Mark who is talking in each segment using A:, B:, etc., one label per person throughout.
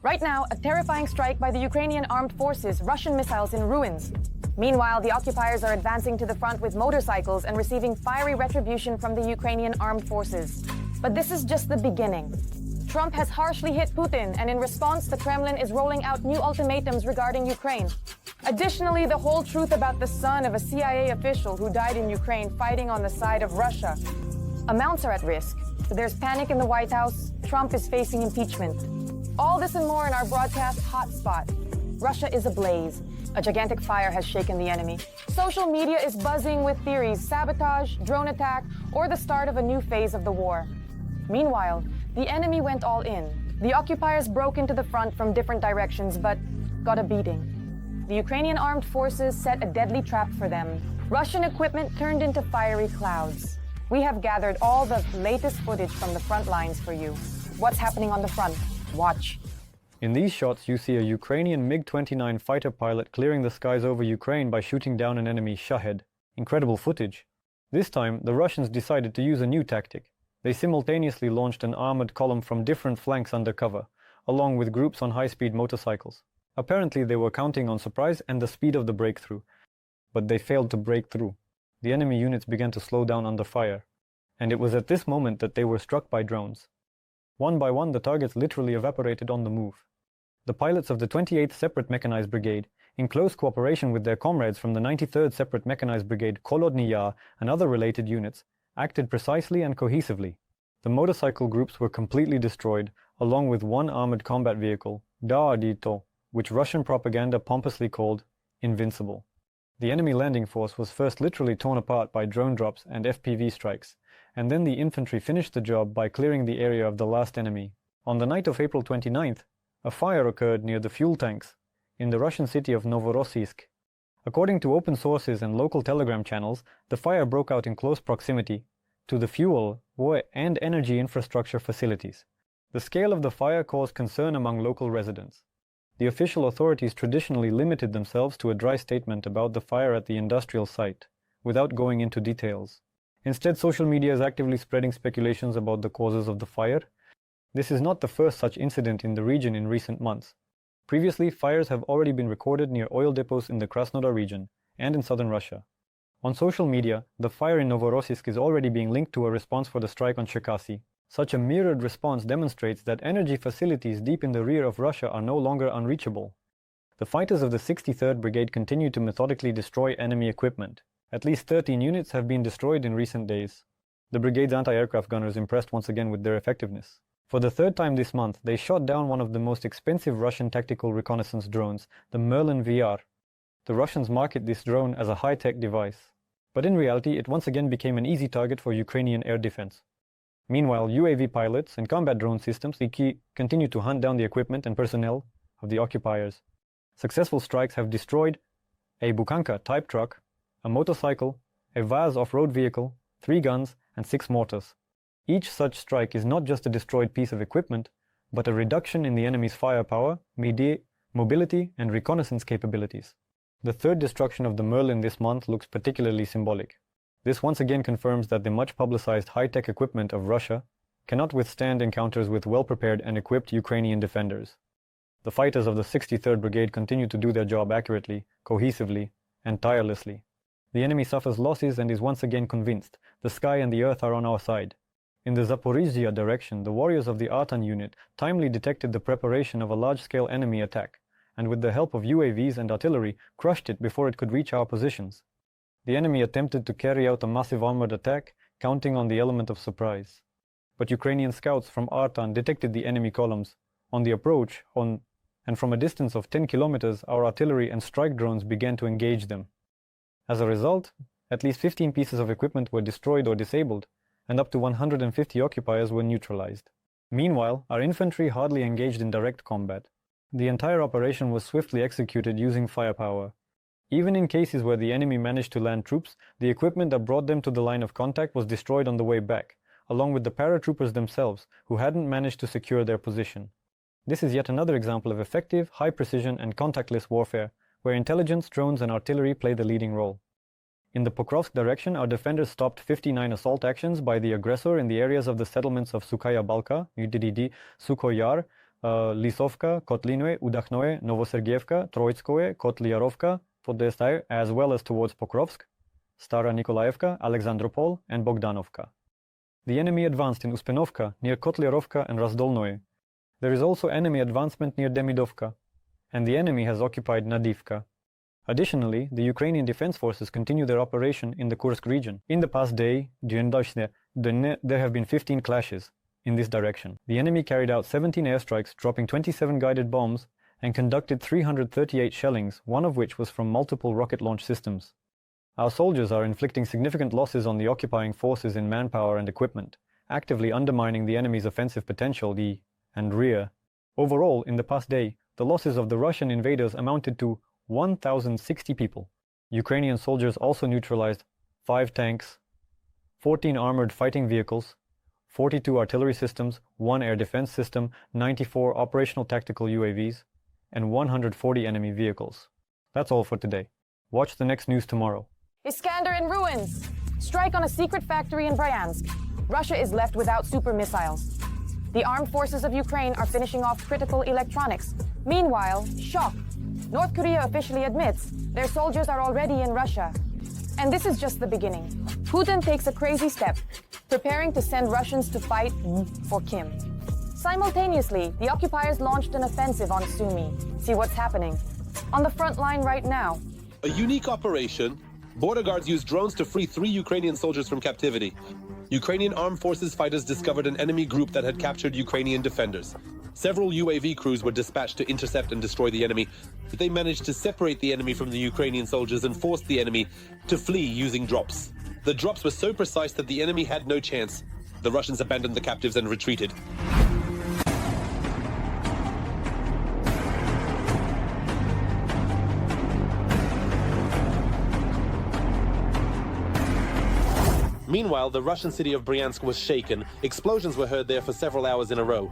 A: Right now, a terrifying strike by the Ukrainian armed forces, Russian missiles in ruins. Meanwhile, the occupiers are advancing to the front with motorcycles and receiving fiery retribution from the Ukrainian armed forces. But this is just the beginning. Trump has harshly hit Putin, and in response, the Kremlin is rolling out new ultimatums regarding Ukraine. Additionally, the whole truth about the son of a CIA official who died in Ukraine fighting on the side of Russia. Amounts are at risk. There's panic in the White House. Trump is facing impeachment. All this and more in our broadcast hotspot. Russia is ablaze. A gigantic fire has shaken the enemy. Social media is buzzing with theories, sabotage, drone attack, or the start of a new phase of the war. Meanwhile, the enemy went all in. The occupiers broke into the front from different directions, but got a beating. The Ukrainian armed forces set a deadly trap for them. Russian equipment turned into fiery clouds. We have gathered all the latest footage from the front lines for you. What's happening on the front? Watch.
B: In these shots, you see a Ukrainian MiG-29 fighter pilot clearing the skies over Ukraine by shooting down an enemy Shahed. Incredible footage. This time, the Russians decided to use a new tactic. They simultaneously launched an armored column from different flanks under cover, along with groups on high-speed motorcycles. Apparently, they were counting on surprise and the speed of the breakthrough. But they failed to break through. The enemy units began to slow down under fire. And it was at this moment that they were struck by drones. One by one, the targets literally evaporated on the move. The pilots of the 28th Separate Mechanized Brigade, in close cooperation with their comrades from the 93rd Separate Mechanized Brigade, Kolodny Yar, and other related units, acted precisely and cohesively. The motorcycle groups were completely destroyed, along with one armored combat vehicle, Daadito, which Russian propaganda pompously called invincible. The enemy landing force was first literally torn apart by drone drops and FPV strikes, and then the infantry finished the job by clearing the area of the last enemy. On the night of April 29th, a fire occurred near the fuel tanks in the Russian city of Novorossiysk. According to open sources and local telegram channels, the fire broke out in close proximity to the fuel, oil, and energy infrastructure facilities. The scale of the fire caused concern among local residents. The official authorities traditionally limited themselves to a dry statement about the fire at the industrial site, without going into details. Instead, social media is actively spreading speculations about the causes of the fire. This is not the first such incident in the region in recent months. Previously, fires have already been recorded near oil depots in the Krasnodar region and in southern Russia. On social media, the fire in Novorossiysk is already being linked to a response for the strike on Cherkasy. Such a mirrored response demonstrates that energy facilities deep in the rear of Russia are no longer unreachable. The fighters of the 63rd Brigade continue to methodically destroy enemy equipment. At least 13 units have been destroyed in recent days. The brigade's anti-aircraft gunners impressed once again with their effectiveness. For the third time this month, they shot down one of the most expensive Russian tactical reconnaissance drones, the Merlin VR. The Russians market this drone as a high-tech device. But in reality, it once again became an easy target for Ukrainian air defense. Meanwhile, UAV pilots and combat drone systems continue to hunt down the equipment and personnel of the occupiers. Successful strikes have destroyed a Bukanka type truck, a motorcycle, a Vaz off-road vehicle, 3 guns, and 6 mortars. Each such strike is not just a destroyed piece of equipment, but a reduction in the enemy's firepower, mobility, and reconnaissance capabilities. The third destruction of the Merlin this month looks particularly symbolic. This once again confirms that the much-publicized high-tech equipment of Russia cannot withstand encounters with well-prepared and equipped Ukrainian defenders. The fighters of the 63rd Brigade continue to do their job accurately, cohesively, and tirelessly. The enemy suffers losses and is once again convinced the sky and the earth are on our side. In the Zaporizhzhia direction, the warriors of the Artan unit timely detected the preparation of a large-scale enemy attack, and with the help of UAVs and artillery, crushed it before it could reach our positions. The enemy attempted to carry out a massive armored attack, counting on the element of surprise. But Ukrainian scouts from Artan detected the enemy columns on the approach, and from a distance of 10 kilometers, our artillery and strike drones began to engage them. As a result, at least 15 pieces of equipment were destroyed or disabled, and up to 150 occupiers were neutralized. Meanwhile, our infantry hardly engaged in direct combat. The entire operation was swiftly executed using firepower. Even in cases where the enemy managed to land troops, the equipment that brought them to the line of contact was destroyed on the way back, along with the paratroopers themselves, who hadn't managed to secure their position. This is yet another example of effective, high-precision and contactless warfare, where intelligence, drones and artillery play the leading role. In the Pokrovsk direction, our defenders stopped 59 assault actions by the aggressor in the areas of the settlements of Sukhaya Balka, UDD, Sukhoyar, Lisovka, Kotlinoe, Udakhnoe, Novosergeyevka, Troitskoe, Kotliarovka, Podestay, as well as towards Pokrovsk, Stara Nikolaevka, Alexandropol, and Bogdanovka. The enemy advanced in Uspenovka, near Kotliarovka and Razdolnoe. There is also enemy advancement near Demidovka, and the enemy has occupied Nadivka. Additionally, the Ukrainian defense forces continue their operation in the Kursk region. In the past day, there have been 15 clashes in this direction. The enemy carried out 17 airstrikes, dropping 27 guided bombs, and conducted 338 shellings, one of which was from multiple rocket launch systems. Our soldiers are inflicting significant losses on the occupying forces in manpower and equipment, actively undermining the enemy's offensive potential, and rear. Overall, in the past day, the losses of the Russian invaders amounted to 1,060 people. Ukrainian soldiers also neutralized 5 tanks, 14 armored fighting vehicles, 42 artillery systems, 1 air defense system, 94 operational tactical UAVs, and 140 enemy vehicles. That's all for today. Watch the next news tomorrow.
A: Iskander in ruins! Strike on a secret factory in Bryansk. Russia is left without super missiles. The armed forces of Ukraine are finishing off critical electronics. Meanwhile, shock. North Korea officially admits their soldiers are already in Russia. And this is just the beginning. Putin takes a crazy step, preparing to send Russians to fight for Kim. Simultaneously, the occupiers launched an offensive on Sumy. See what's happening on the front line right now.
C: A unique operation. Border guards used drones to free 3 Ukrainian soldiers from captivity. Ukrainian armed forces fighters discovered an enemy group that had captured Ukrainian defenders. Several UAV crews were dispatched to intercept and destroy the enemy, but they managed to separate the enemy from the Ukrainian soldiers and forced the enemy to flee using drops. The drops were so precise that the enemy had no chance. The Russians abandoned the captives and retreated. Meanwhile, the Russian city of Bryansk was shaken. Explosions were heard there for several hours in a row.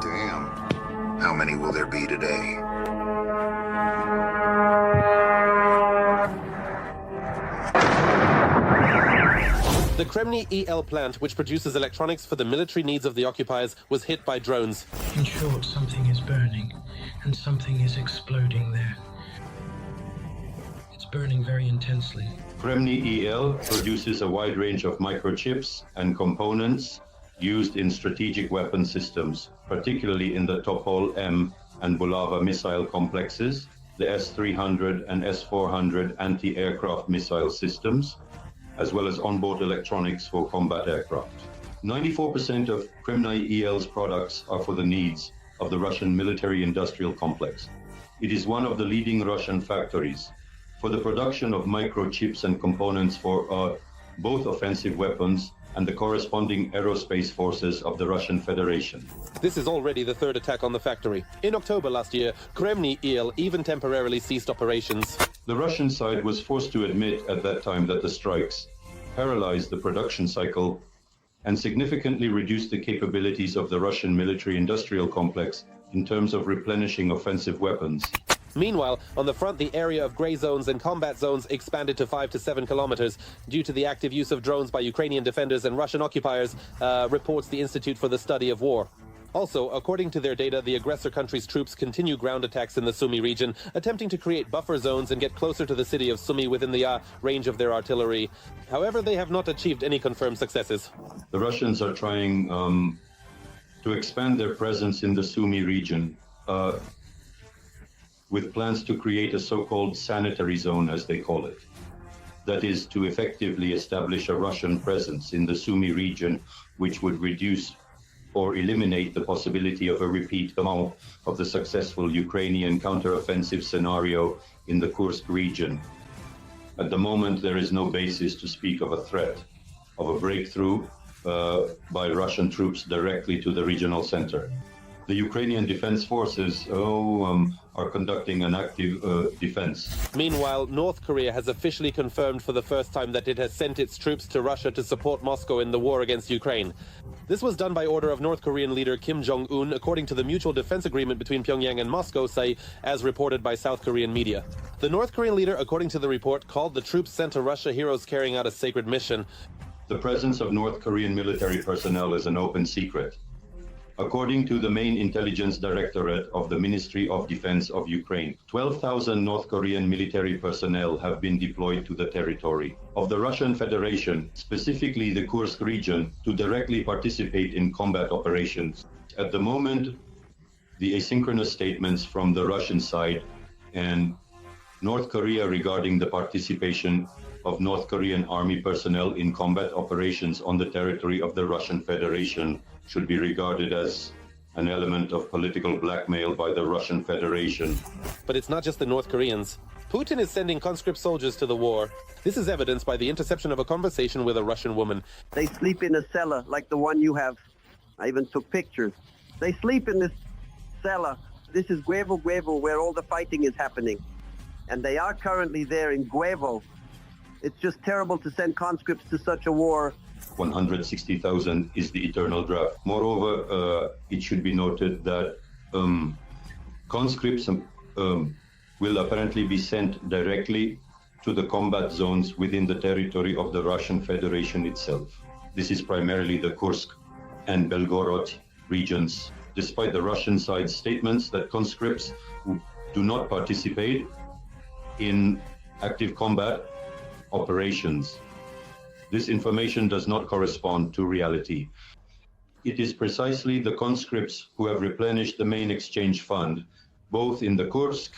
D: Damn. How many will there be today?
C: The Kremny EL plant, which produces electronics for the military needs of the occupiers, was hit by drones.
E: In short, something is burning, and something is exploding there. It's burning very intensely.
F: Kremny EL produces a wide range of microchips and components used in strategic weapon systems, particularly in the Topol-M and Bulava missile complexes, the S-300 and S-400 anti-aircraft missile systems, as well as onboard electronics for combat aircraft. 94% of Kremny EL's products are for the needs of the Russian military-industrial complex. It is one of the leading Russian factories for the production of microchips and components for both offensive weapons and the corresponding aerospace forces of the Russian Federation.
C: This is already the 3rd attack on the factory. In October last year, Kremny EL even temporarily ceased operations.
F: The Russian side was forced to admit at that time that the strikes paralyzed the production cycle and significantly reduced the capabilities of the Russian military-industrial complex in terms of replenishing offensive weapons.
C: Meanwhile, on the front, the area of gray zones and combat zones expanded to 5 to 7 kilometers due to the active use of drones by Ukrainian defenders and Russian occupiers, reports the Institute for the Study of War. Also, according to their data, the aggressor country's troops continue ground attacks in the Sumy region, attempting to create buffer zones and get closer to the city of Sumy within the range of their artillery. However, they have not achieved any confirmed successes.
F: The Russians are trying to expand their presence in the Sumy region, with plans to create a so-called sanitary zone, as they call it. That is, to effectively establish a Russian presence in the Sumy region, which would reduce or eliminate the possibility of a repeat of the successful Ukrainian counteroffensive scenario in the Kursk region. At the moment, there is no basis to speak of a threat of a breakthrough by Russian troops directly to the regional center. The Ukrainian defense forces are conducting an active defense.
C: Meanwhile, North Korea has officially confirmed for the first time that it has sent its troops to Russia to support Moscow in the war against Ukraine. This was done by order of North Korean leader Kim Jong-un, according to the mutual defense agreement between Pyongyang and Moscow, as reported by South Korean media. The North Korean leader, according to the report, called the troops sent to Russia heroes carrying out a sacred mission.
F: The presence of North Korean military personnel is an open secret. According to the main intelligence directorate of the Ministry of Defense of Ukraine, 12,000 North Korean military personnel have been deployed to the territory of the Russian Federation, specifically the Kursk region, to directly participate in combat operations. At the moment, the asynchronous statements from the Russian side and North Korea regarding the participation of North Korean army personnel in combat operations on the territory of the Russian Federation should be regarded as an element of political blackmail by the Russian Federation.
C: But it's not just the North Koreans. Putin is sending conscript soldiers to the war. This is evidenced by the interception of a conversation with a Russian woman.
G: They sleep in a cellar like the one you have. I even took pictures. They sleep in this cellar. This is Guevo, where all the fighting is happening. And they are currently there in Guevo. It's just terrible to send conscripts to such a war.
F: 160,000 is the eternal draft. Moreover, it should be noted that conscripts will apparently be sent directly to the combat zones within the territory of the Russian Federation itself. This is primarily the Kursk and Belgorod regions. Despite the Russian side's statements that conscripts who do not participate in active combat operations, this information does not correspond to reality. It is precisely the conscripts who have replenished the main exchange fund, both in the Kursk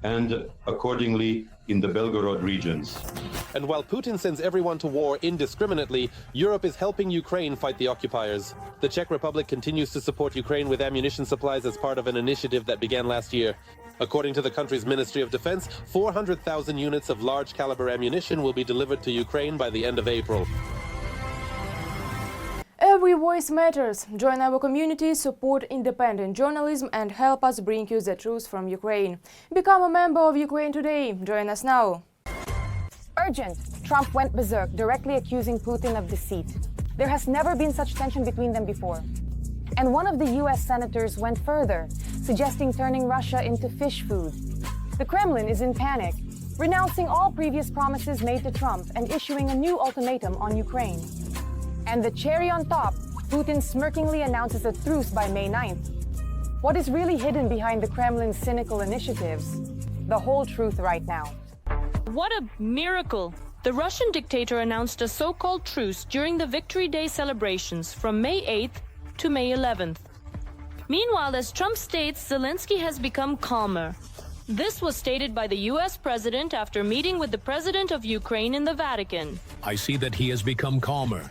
F: and, accordingly, in the Belgorod regions.
C: And while Putin sends everyone to war indiscriminately, Europe is helping Ukraine fight the occupiers. The Czech Republic continues to support Ukraine with ammunition supplies as part of an initiative that began last year. According to the country's Ministry of Defense, 400,000 units of large-caliber ammunition will be delivered to Ukraine by the end of April.
H: Every voice matters. Join our community, support independent journalism and help us bring you the truth from Ukraine. Become a member of Ukraine today. Join us now.
A: Urgent! Trump went berserk, directly accusing Putin of deceit. There has never been such tension between them before. And one of the US senators went further, suggesting turning Russia into fish food. The Kremlin is in panic, renouncing all previous promises made to Trump and issuing a new ultimatum on Ukraine. And the cherry on top, Putin smirkingly announces a truce by May 9th. What is really hidden behind the Kremlin's cynical initiatives? The whole truth right now.
I: What a miracle! The Russian dictator announced a so-called truce during the Victory Day celebrations from May 8th to May 11th. Meanwhile, as Trump states, Zelensky has become calmer. This was stated by the US president after meeting with the president of Ukraine in the Vatican.
J: I see that he has become calmer.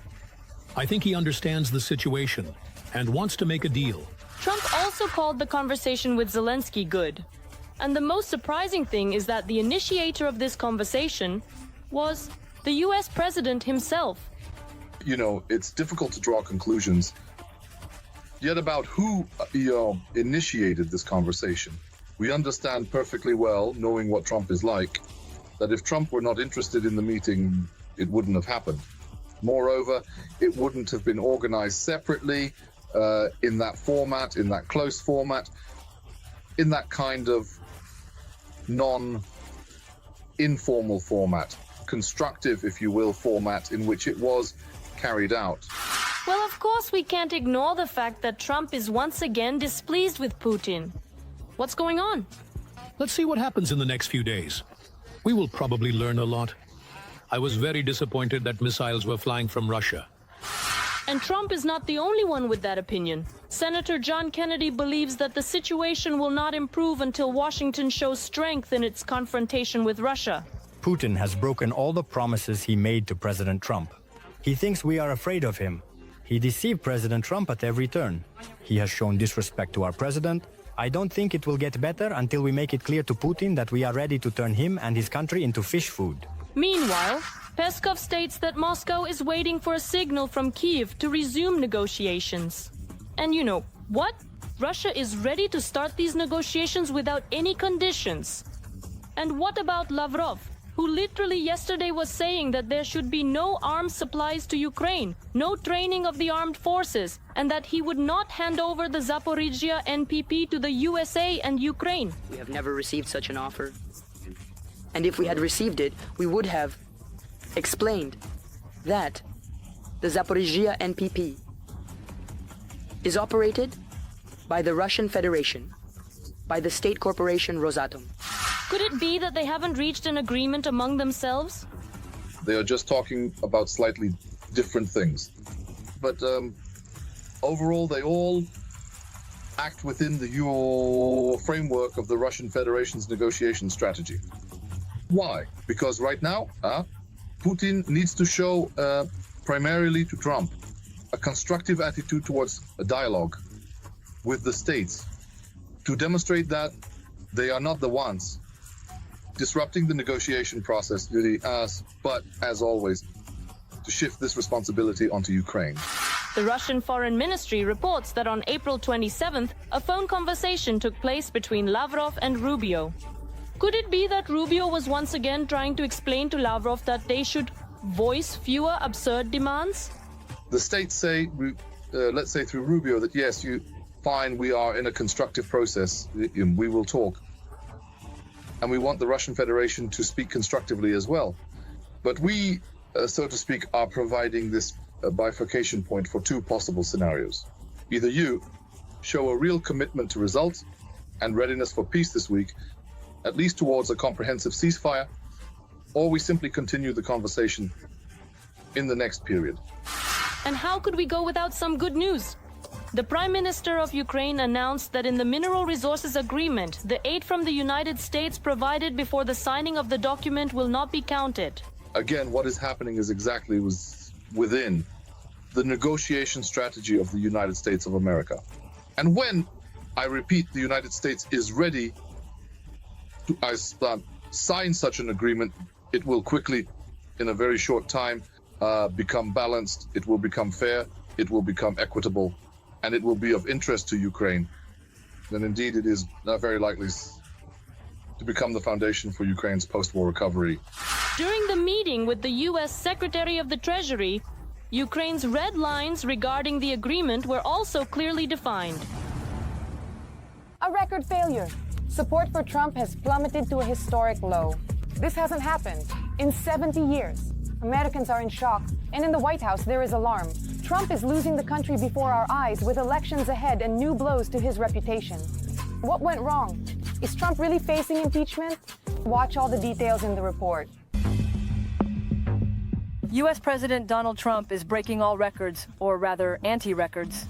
J: I think he understands the situation and wants to make a deal.
I: Trump also called the conversation with Zelensky good. And the most surprising thing is that the initiator of this conversation was the US president himself.
K: You know, it's difficult to draw conclusions yet about who, initiated this conversation. We understand perfectly well, knowing what Trump is like, that if Trump were not interested in the meeting, it wouldn't have happened. Moreover, it wouldn't have been organized separately, in that format, in that close format, in that kind of non-informal format, constructive, if you will, format in which it was carried out.
I: Well, of course, we can't ignore the fact that Trump is once again displeased with Putin. What's going on?
J: Let's see what happens in the next few days. We will probably learn a lot. I was very disappointed that missiles were flying from Russia.
I: And Trump is not the only one with that opinion. Senator John Kennedy believes that the situation will not improve until Washington shows strength in its confrontation with Russia.
L: Putin has broken all the promises he made to President Trump. He thinks we are afraid of him. He deceived President Trump at every turn. He has shown disrespect to our president. I don't think it will get better until we make it clear to Putin that we are ready to turn him and his country into fish food.
I: Meanwhile, Peskov states that Moscow is waiting for a signal from Kyiv to resume negotiations. And you know what? Russia is ready to start these negotiations without any conditions. And what about Lavrov, who literally yesterday was saying that there should be no arms supplies to Ukraine, no training of the armed forces, and that he would not hand over the Zaporizhzhia NPP to the USA and Ukraine?
M: We have never received such an offer. And if we had received it, we would have explained that the Zaporizhzhia NPP is operated by the Russian Federation, by the state corporation Rosatom.
I: Could it be that they haven't reached an agreement among themselves?
K: They are just talking about slightly different things. But overall, they all act within the framework of the Russian Federation's negotiation strategy. Why? Because right now, Putin needs to show, primarily to Trump, a constructive attitude towards a dialogue with the states to demonstrate that they are not the ones disrupting the negotiation process, but as always, to shift this responsibility onto Ukraine.
I: The Russian Foreign Ministry reports that on April 27th, a phone conversation took place between Lavrov and Rubio. Could it be that Rubio was once again trying to explain to Lavrov that they should voice fewer absurd demands?
K: The states say, let's say through Rubio, that yes, fine, we are in a constructive process, we will talk. And we want the Russian Federation to speak constructively as well. But we, so to speak, are providing this bifurcation point for two possible scenarios. Either you show a real commitment to results and readiness for peace this week, at least towards a comprehensive ceasefire, or we simply continue the conversation in the next period.
I: And how could we go without some good news? The Prime Minister of Ukraine announced that in the Mineral Resources Agreement, the aid from the United States provided before the signing of the document will not be counted.
K: Again, what is happening is exactly within the negotiation strategy of the United States of America. And when, I repeat, the United States is ready to sign such an agreement, it will quickly, in a very short time, become balanced, it will become fair, it will become equitable, and it will be of interest to Ukraine. Then indeed it is very likely to become the foundation for Ukraine's post-war recovery.
I: During the meeting with the U.S. Secretary of the Treasury, Ukraine's red lines regarding the agreement were also clearly defined.
A: A record failure. Support for Trump has plummeted to a historic low. This hasn't happened in 70 years. Americans are in shock, and in the White House there is alarm. Trump is losing the country before our eyes with elections ahead and new blows to his reputation. What went wrong? Is Trump really facing impeachment? Watch all the details in the report.
N: U.S. President Donald Trump is breaking all records, or rather anti-records.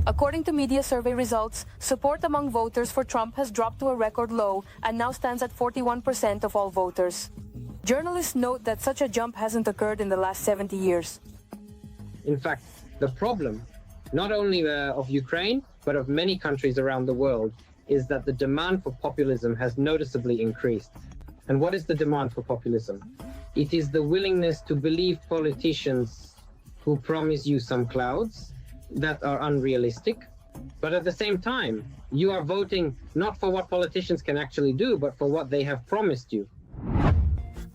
N: According to media survey results, support among voters for Trump has dropped to a record low and now stands at 41% of all voters. Journalists note that such a jump hasn't occurred in the last 70 years.
O: In fact, the problem, not only of Ukraine, but of many countries around the world, is that the demand for populism has noticeably increased. And what is the demand for populism? It is the willingness to believe politicians who promise you some clouds that are unrealistic, but at the same time, you are voting not for what politicians can actually do, but for what they have promised you.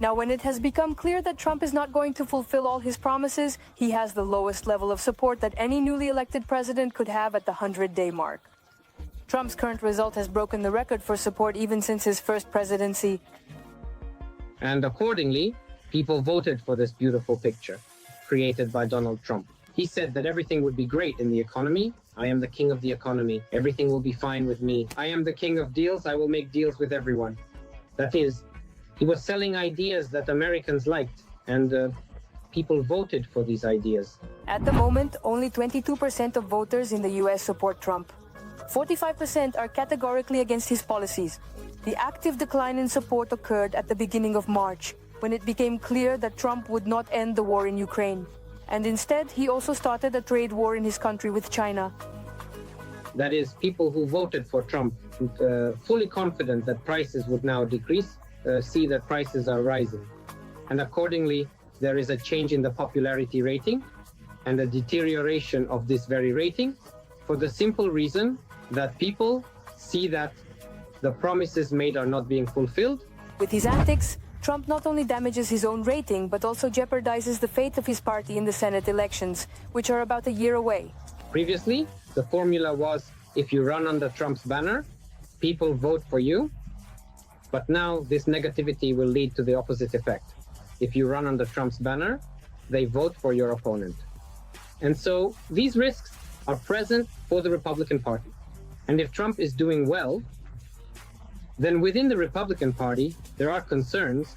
N: Now, when it has become clear that Trump is not going to fulfill all his promises, he has the lowest level of support that any newly elected president could have at the 100-day mark. Trump's current result has broken the record for support even since his first presidency.
O: And accordingly, people voted for this beautiful picture created by Donald Trump. He said that everything would be great in the economy. I am the king of the economy. Everything will be fine with me. I am the king of deals. I will make deals with everyone. That is, he was selling ideas that Americans liked, and people voted for these ideas.
N: At the moment, only 22% of voters in the U.S. support Trump. 45% are categorically against his policies. The active decline in support occurred at the beginning of March, when it became clear that Trump would not end the war in Ukraine. And instead, he also started a trade war in his country with China.
O: That is, people who voted for Trump, fully confident that prices would now decrease, see that prices are rising. And accordingly, there is a change in the popularity rating and a deterioration of this very rating for the simple reason that people see that the promises made are not being fulfilled.
N: With his antics, Trump not only damages his own rating, but also jeopardizes the fate of his party in the Senate elections, which are about a year away.
O: Previously, the formula was, if you run under Trump's banner, people vote for you. But now this negativity will lead to the opposite effect. If you run under Trump's banner, they vote for your opponent. And so these risks are present for the Republican Party. And if Trump is doing well, then within the Republican Party, there are concerns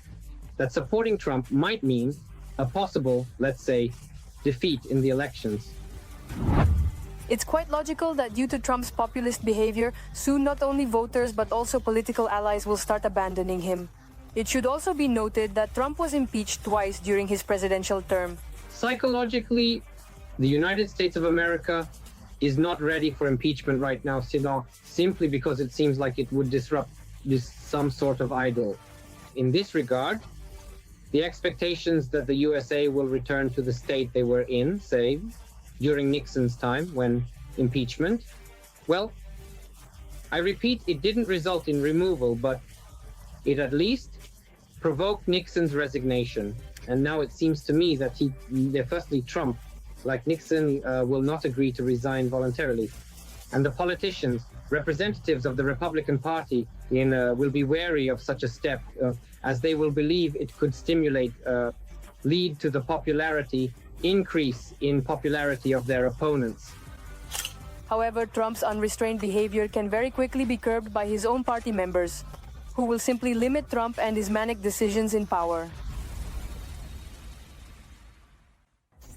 O: that supporting Trump might mean a possible, let's say, defeat in the elections.
N: It's quite logical that due to Trump's populist behavior, soon not only voters but also political allies will start abandoning him. It should also be noted that Trump was impeached twice during his presidential term.
O: Psychologically, the United States of America is not ready for impeachment right now, simply because it seems like it would disrupt some sort of ideal. In this regard, the expectations that the USA will return to the state they were in, say, during Nixon's time when impeachment, well, I repeat, it didn't result in removal, but it at least provoked Nixon's resignation. And now it seems to me that firstly, Trump, like Nixon, will not agree to resign voluntarily. And the politicians, representatives of the Republican Party, will be wary of such a step, as they will believe it could lead to the increase in popularity of their opponents.
N: However, Trump's unrestrained behavior can very quickly be curbed by his own party members, who will simply limit Trump and his manic decisions in power.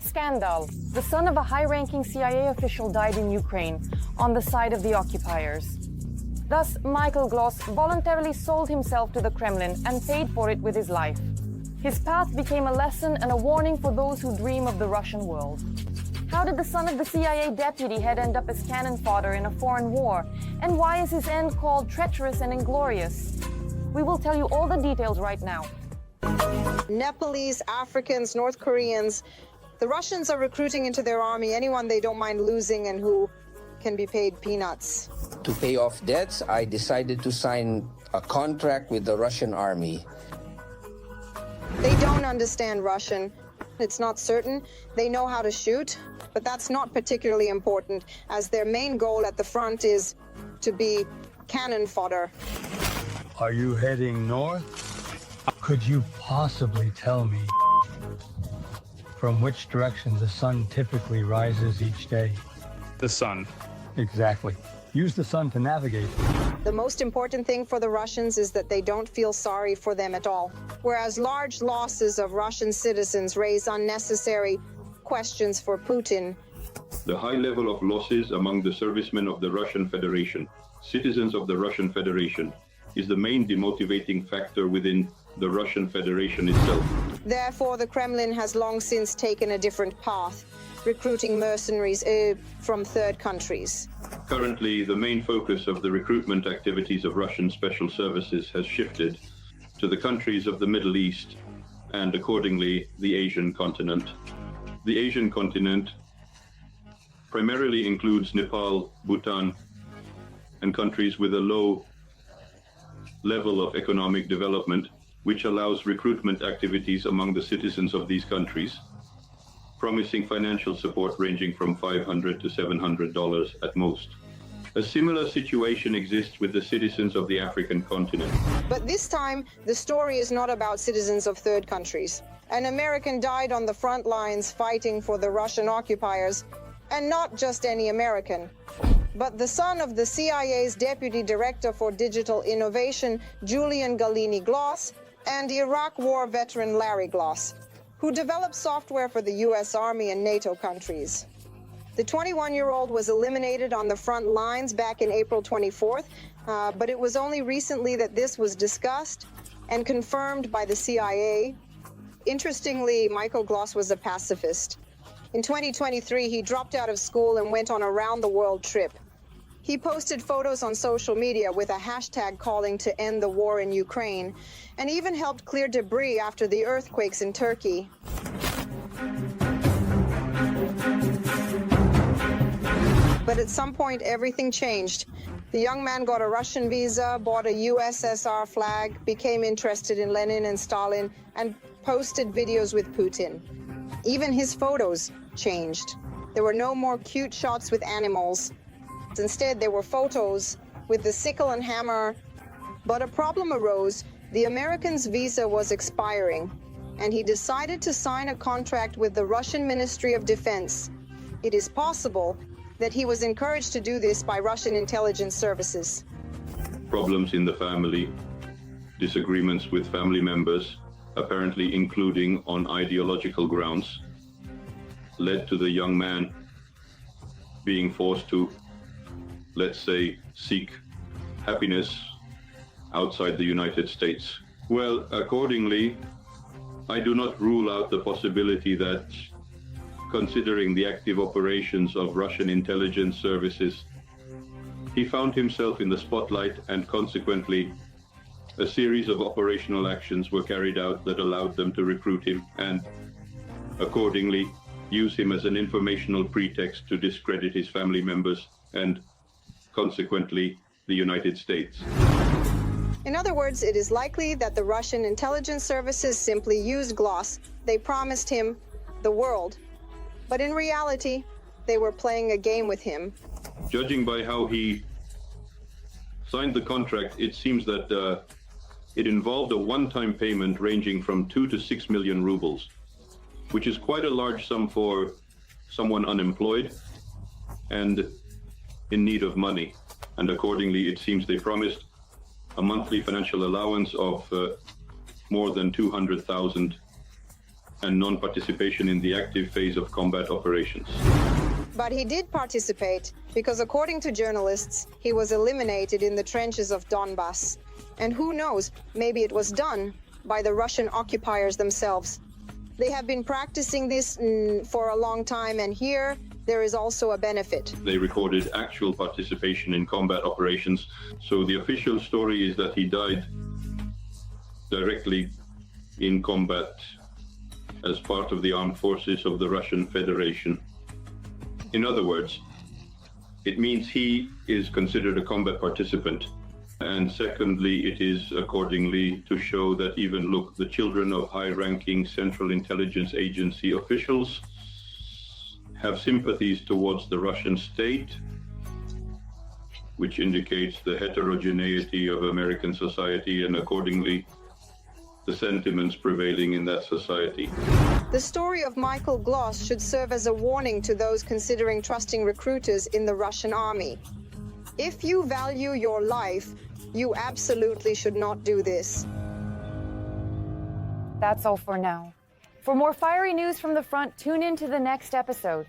A: Scandal. The son of a high-ranking CIA official died in Ukraine, on the side of the occupiers. Thus, Michael Gloss voluntarily sold himself to the Kremlin and paid for it with his life. His path became a lesson and a warning for those who dream of the Russian world. How did the son of the CIA deputy head end up as cannon fodder in a foreign war? And why is his end called treacherous and inglorious? We will tell you all the details right now.
P: Nepalese, Africans, North Koreans. The Russians are recruiting into their army anyone they don't mind losing and who can be paid peanuts.
Q: To pay off debts, I decided to sign a contract with the Russian army.
P: They don't understand Russian. It's not certain. They know how to shoot, but that's not particularly important, as their main goal at the front is to be cannon fodder.
R: Are you heading north? Could you possibly tell me from which direction the sun typically rises each day?
S: The sun.
R: Exactly. Use the sun to navigate.
P: The most important thing for the Russians is that they don't feel sorry for them at all, whereas large losses of Russian citizens raise unnecessary questions for Putin.
F: The high level of losses among the servicemen of the Russian Federation, citizens of the Russian Federation, is the main demotivating factor within the Russian Federation itself.
P: Therefore, the Kremlin has long since taken a different path, recruiting mercenaries from third countries.
F: Currently, the main focus of the recruitment activities of Russian special services has shifted to the countries of the Middle East and, accordingly, the Asian continent. The Asian continent primarily includes Nepal, Bhutan, and countries with a low level of economic development, which allows recruitment activities among the citizens of these countries, promising financial support ranging from $500 to $700 at most. A similar situation exists with the citizens of the African continent.
P: But this time, the story is not about citizens of third countries. An American died on the front lines fighting for the Russian occupiers, and not just any American, but the son of the CIA's Deputy Director for Digital Innovation, Julian Galini Gloss, and Iraq War veteran Larry Gloss, who developed software for the U.S. Army and NATO countries. The 21-year-old was eliminated on the front lines back in April 24th, but it was only recently that this was discussed and confirmed by the CIA. Interestingly, Michael Gloss was a pacifist. In 2023, he dropped out of school and went on a round-the-world trip. He posted photos on social media with a hashtag calling to end the war in Ukraine, and even helped clear debris after the earthquakes in Turkey. But at some point, everything changed. The young man got a Russian visa, bought a USSR flag, became interested in Lenin and Stalin, and posted videos with Putin. Even his photos changed. There were no more cute shots with animals. Instead, there were photos with the sickle and hammer. But a problem arose. The American's visa was expiring, and he decided to sign a contract with the Russian Ministry of Defense. It is possible that he was encouraged to do this by Russian intelligence services.
F: Problems in the family, disagreements with family members, apparently including on ideological grounds, led to the young man being forced to, let's say, seek happiness outside the United States. Well, accordingly, I do not rule out the possibility that, considering the active operations of Russian intelligence services, he found himself in the spotlight, and consequently a series of operational actions were carried out that allowed them to recruit him and accordingly use him as an informational pretext to discredit his family members and consequently the United States.
P: In other words, it is likely that the Russian intelligence services simply used Gloss. They promised him the world, but in reality, they were playing a game with him.
F: Judging by how he signed the contract, it seems that it involved a one-time payment ranging from 2 to 6 million rubles, which is quite a large sum for someone unemployed and in need of money. And accordingly, it seems they promised a monthly financial allowance of more than 200,000 and non-participation in the active phase of combat operations.
P: But he did participate because, according to journalists, he was eliminated in the trenches of Donbass. And who knows, maybe it was done by the Russian occupiers themselves. They have been practicing this for a long time, and here there is also a benefit.
F: They recorded actual participation in combat operations, so the official story is that he died directly in combat as part of the armed forces of the Russian Federation. In other words, it means he is considered a combat participant. And secondly, it is accordingly to show that even, look, the children of high-ranking Central Intelligence Agency officials have sympathies towards the Russian state, which indicates the heterogeneity of American society and accordingly the sentiments prevailing in that society.
P: The story of Michael Gloss should serve as a warning to those considering trusting recruiters in the Russian army. If you value your life, you absolutely should not do this.
A: That's all for now. For more fiery news from the front, tune in to the next episode.